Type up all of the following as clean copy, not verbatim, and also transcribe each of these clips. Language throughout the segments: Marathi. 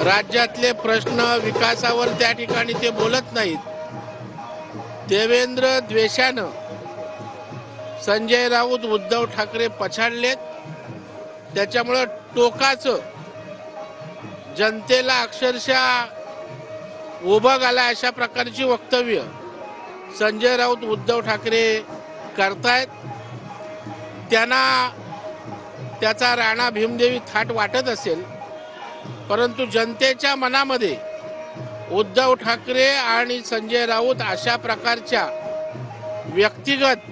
राज्यातले प्रश्न विकासावर त्या ठिकाणी ते बोलत नाहीत. देवेंद्र द्वेषानं संजय राऊत उद्धव ठाकरे पछाडलेत. त्याच्यामुळं टोकाचं जनतेला अक्षरशः उभं घाला अशा प्रकारची वक्तव्य संजय राऊत उद्धव ठाकरे करतायत. त्यांना त्याचा राणा भीमदेवी थाट वाटत असेल, परंतु जनतेच्या मनामध्ये उद्धव ठाकरे आणि संजय राऊत अशा प्रकारच्या व्यक्तिगत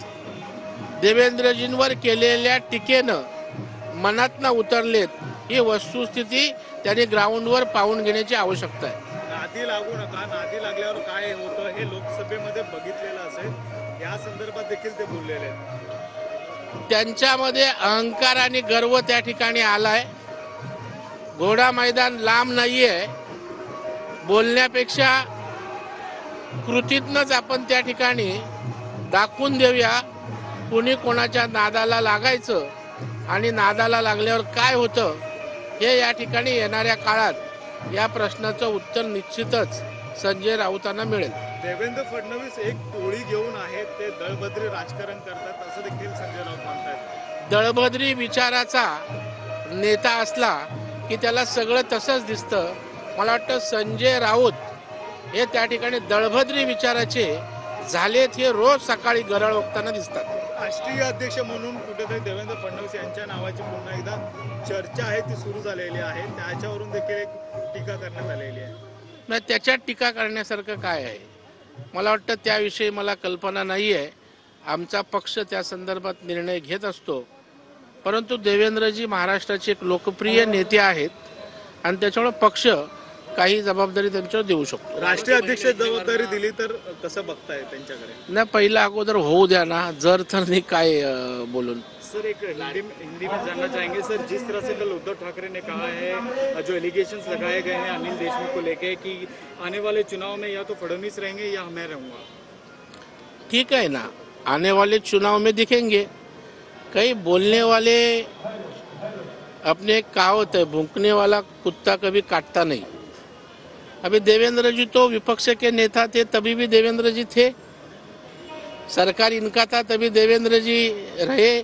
देवेंद्रजींवर केलेल्या टीकेनं मनातनं उतरलेत. ही वस्तुस्थिती त्यांनी ग्राउंडवर पाहून घेण्याची आवश्यकता आहे. नादी लागू नका, नादी लागल्यावर काय होतं हे लोकसभेमध्ये बघितलेलं असेल, या संदर्भात देखील ते बोललेले आहेत. त्यांच्यामध्ये अहंकार आणि गर्व त्या ठिकाणी आलाय. घोडा मैदान लांब नाहीये. बोलण्यापेक्षा कृतीतनंच आपण त्या ठिकाणी दाखवून देऊया कुणी कोणाच्या नादाला लागायचं आणि नादाला लागल्यावर काय होतं हे या ठिकाणी येणाऱ्या काळात या प्रश्नाचं उत्तर निश्चितच संजय राऊतांना मिळेल. देवेंद्र फडणवीस एक टोळी घेऊन आहेत, ते दळभद्री राजकारण करतात असं देखील संजय राऊत म्हणतात. दळभद्री विचाराचा नेता असला की त्याला सगळं तसंच दिसतं. मला वाटतं संजय राऊत हे त्या ठिकाणी दळभद्री विचाराचे झालेत हे रोज सकाळी गरळ ओकताना दिसतात. राष्ट्रीय अध्यक्ष म्हणून कुठेतरी देवेंद्र फडणवीस यांच्या नावाची पुन्हा एकदा चर्चा आहे ती सुरू झालेली आहे. त्याच्यावरून देखील एक टीका करण्यात आलेली आहे. नाही, त्याच्यात टीका करण्यासारखं काय आहे? मला वाटतं त्याविषयी मला कल्पना नाही आहे. आमचा पक्ष त्या संदर्भात निर्णय घेत असतो, परंतु देवेंद्रजी महाराष्ट्राचे एक लोकप्रिय नेते आहेत आणि त्याच्यामुळे पक्ष काही जबाबदारी त्यांच्यावर देऊ शकतो. राष्ट्रीय अध्यक्ष जबाबदारी दिली तर कसं बघताय त्यांच्याकडे? नाही, पहिला अगोदर होऊ द्या ना. जर तर नाही काय बोलून. सर एक हिंदी में जानना चाहेंगे सर, जिस तरह से कल उद्धव ठाकरे ने कहा है, जो एलिगेशंस लगाए गए हैं अनिल देशमुख को लेके कि आने वाले चुनाव में या तो फडणवीस रहेंगे या मैं रहूंगा. ठीक है ना, आने वाले चुनाव में दिखेंगे. कई बोलने वाले अपने कहावत है, भूखने वाला कुत्ता कभी काटता नहीं. अभी देवेंद्र जी तो विपक्ष के नेता थे, तभी भी देवेंद्र जी थे. सरकार इनका था तभी देवेंद्र जी रहे.